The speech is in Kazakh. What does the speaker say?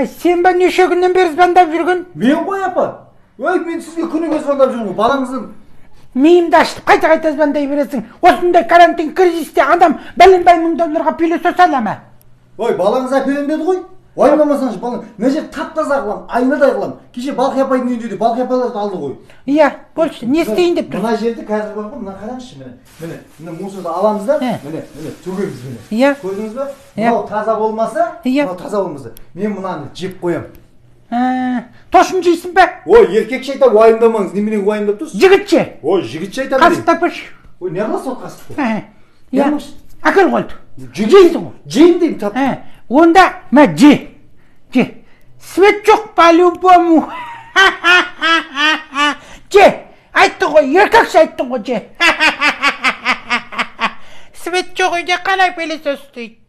Sen ben неше күннен бері звондап жүрген? Мен ғой апа. Ой, мен сізге күніге звондап жүрмін. Балаңыздың миымды ашып қайта звондай бересің. Осындай карантин кризисте адам бәленбай мың долларға пилосос ала ма? Ой, балаңыз әперем деді ғой. Уайымдамасаңыз, балаң. Мына жер тап-таза қылам, айнадай қылам. Кеше Балқия апайдың үйінде де Балқия апайларды алды ғой. Иә, болшы. Не істейін деп тұрсың? Мына жерді қазір бар ғой, мына қараңызшы міне. Міне мусорды аламыз да, міне төгеміз міне. Иә. Көрдіңіз бе? Мынау таза болмаса, мынау таза болмаса, мен мынаны жеп қоям. Тошын жейсің бе? Ой, еркекше айтам, уайымдамаңыз. Неменеге уайымдап тұрсыз? Жігітше. Ой, жігітше айтам. Қасық тапыш. Ой, не қыласыз ол қасықты? Иә. Әкел қолды. Жейсің ғой. Жейін деймін тап. Онда мә же. Свет жоқ по-любому. Же. Айтты ғой, еркекше айттың ғой же. Свет жоқ үйде қалай пилосос дейді.